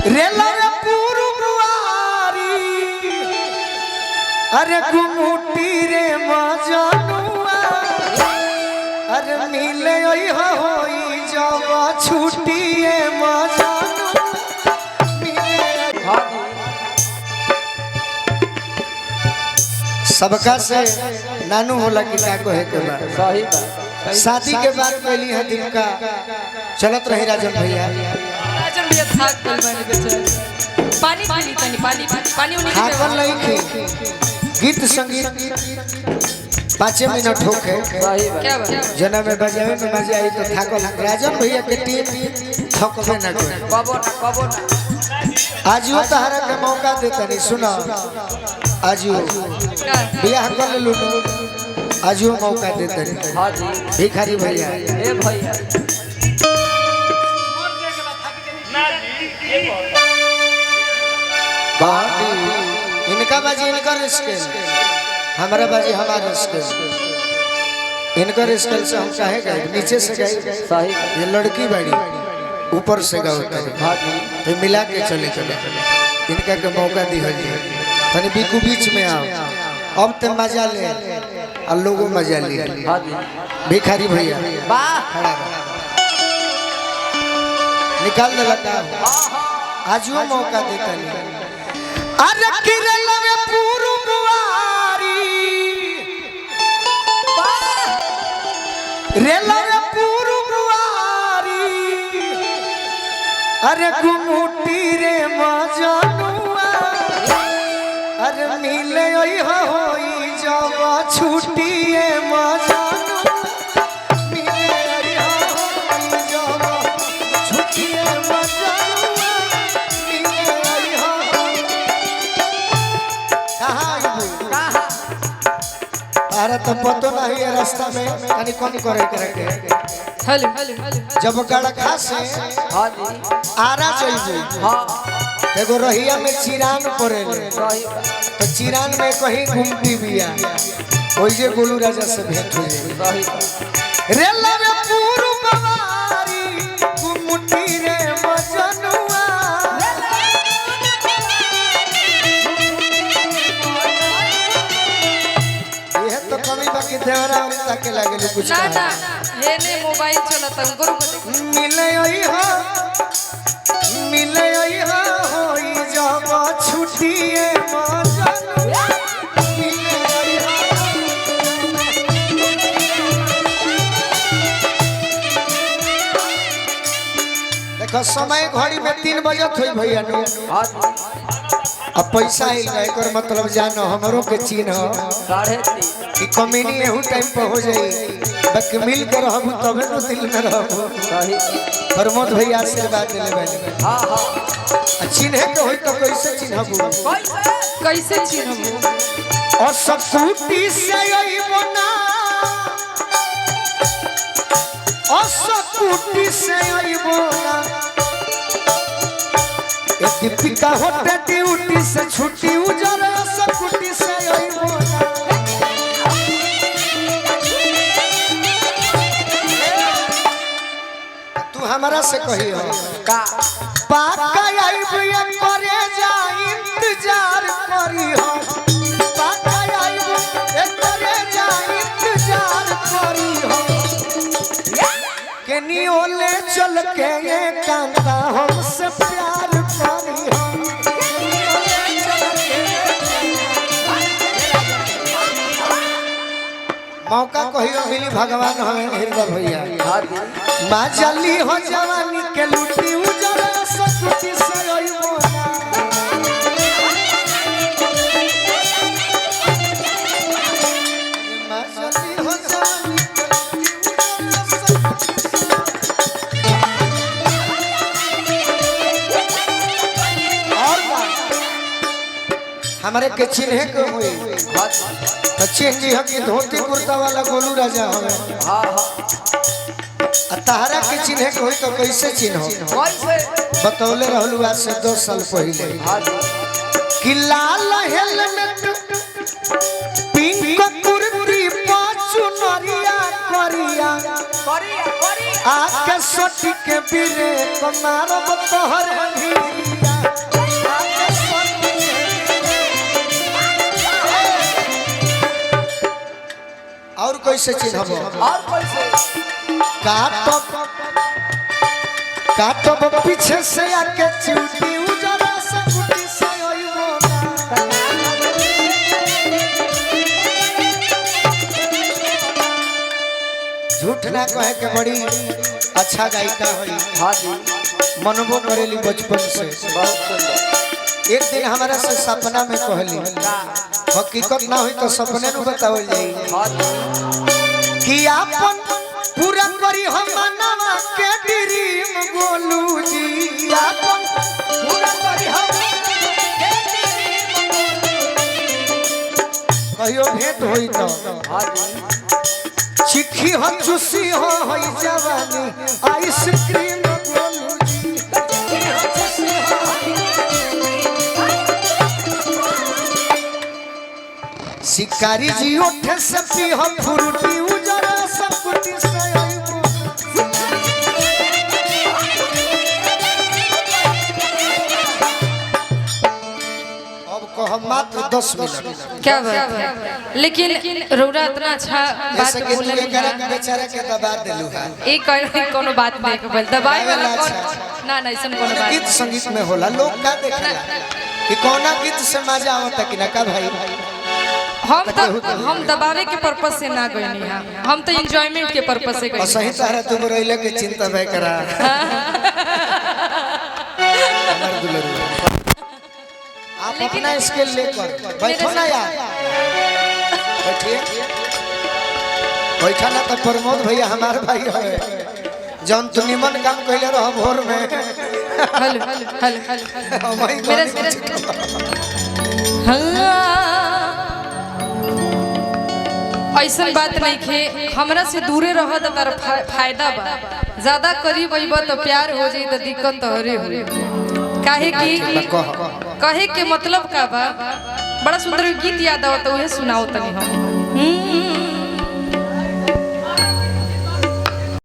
रेला रे पुरुवारी अरे गुमुटी रे मजनुआ अरे मिले होई जब छुट्टिए मजनुआ सबका से नानू होला कि का कहे के बा सही बात। शादी के बाद पहली है दिन का चलत रही राजन भैया राजन भैया थाक गल बन के चल पानी पानी तनी पानी पानी उन्हीं के हाकल नहीं थी गीत संगीत 5 मिनट होके सही बात। क्या बात जना में बजावे में मजा आई तो थाकल राजन भैया के टीम थकबे ना करे कबो ना आज वो तहरा के मौका देता नहीं सुनो आज वो बियाह कर लू आज वो मौका देता नहीं हां जी भिखारी भैया ए भैया इनका बाजी इनका स्केल हमारा बाजी हमारा स्केल इनका स्केल से हम चाहे गए नीचे से गए सही ये लड़की बाड़ी ऊपर से गाओ हां जी तो मिला के चले इनका के मौका दी है तनी बीकू बीच में आओ अब ते मजा ले और लोगों मजा ले हां जी भिखारी भैया वाह खड़ा रहो। निकाल दे लगा आज वो मौका देता नहीं अरे किरला में पुरुवारी रेला में पुरुवारी अरे गुमुटी रे मजनुआ अरे मिले होई जब छुट्टिए मजनुआ मिले होई जब छुट्टिए मजनुआ मिले होई कहाँ अरे तो पतो नहीं है रास्ता में कनी कौन करे करके हेलो जब गड़खा से हां जी आरा चलबू हां एगो रहिया में चिरान पड़े सही बात। तो चिरान में कहीं घूमती बिया ओई जे गोलू राजा से भेंट हो जाए सही बात। रेला रे पुरुवारी घुमुटी रे मजनुआ ये तो कमी बाकी देवरा और ताके लागेलू कुछ ना कहा। ना हे ने मोबाइल चलाता हूं गुरु को मिले होई जब छुट्टिए मजनुआ मिले देखो समय घड़ी में 3 बजत हुई भैया नो हां जी अब पैसा ही एकर मतलब जानो हमरो के चिन्ह 3:30 कि कमीनी एहू टाइम पर हो जाई बाकी मिल कर रहबू तबे तो दिल में रहबू सही प्रमोद भैया आशीर्वाद देले बानी हां हां चिन्हे के होई तो कैसे चिन्हबू कैसे चिन्हबू और सकुटी से अइबो ना और सकुटी से अइबो ना एक दीपिका होते ड्यूटी से छुट्टी उजर सकुटी से अइबो ना तू हमरा से कहियो का पाका आइब ये करे जा इंतजार करियो पाका आइब ये करे जा इंतजार करियो केनियो ले चल के ये कांता हमसे प्यार करियो मौका कहियो मिली भगवान हमें हृदय भैया हां जी माँ जली हो जवानी के लुटी उजर सकुटी से अइबो ना माँ जली हो जवानी के लुटी उजर सकुटी और हमारे के चिन्हे के हुई हां तो चिन्ह जी हम धोती कुर्ता वाला गोलू राजा हमें हां तहरा के चिन्हे के होई तो कैसे चिन्ह कैसे बतौले रहलू आज से 2 साल पहले हां जी कि लाल हेलमेट पिंक कुर्ती पाछू नरिया करिया आके सोटी के बिरे मारब तोहर भिरिया कैसे चिन्हबो और कैसे काटब पीछे से आके चिउटी उजरा से कुटी से ओइबो झूठ ना कहे के बड़ी अच्छा गायिका होई हाँ जी मनबो करेली बचपन से बहुत सुंदर एक दिन हमारा से सपना में कहली हकीकत ना हुई तो सपने नु बतावल जाई हाँ जी कि आपन पूरा करी हम मनवा के ड्रीम गोलू जी आपन पूरा करी हम कहियो भेंट होई तो हाँ जी चिट्ठी हम चुसी हो होई जवानी आइसक्रीम गोलू जी शिकारी जी उठे से पी हम फ्रूटी उजरा सब कुछ से आइबो अब कह मात्र 10 मिनट क्या बात है लेकिन रौरा इतना अच्छा बात जैसे कि बोले तू एकरा बेचारा के दबा देलू है एक कोनो बात नहीं बोल दबाई वाला कौन ना ना ऐसा कोनो बात गीत संगीत में होला लोग का देखेला कि कौना गीत से मजा आवता कि ना का भाई हम दबावे के पर्पस से ना गइनी हां हम तो एंजॉयमेंट के पर्पस से और गइनी सही तरह तू रोइले के चिंता भय करा हमर दुलरू आप अपना स्किल लेकर बैठो ना यार बैठिए बैठा ना तो प्रमोद भैया हमारे भाई है जौन तू निमन काम कइले रह भोर में हेलो मेरे ऐसा बात नहीं खे हमरा से दूरे रह तो तार फायदा बा ज्यादा करीब अइब तो प्यार हो जाई तो दिक्कत तोहरे हो काहे कि कहे के मतलब का बा बड़ा सुंदर गीत याद आवत उहे सुनाओ तनी हम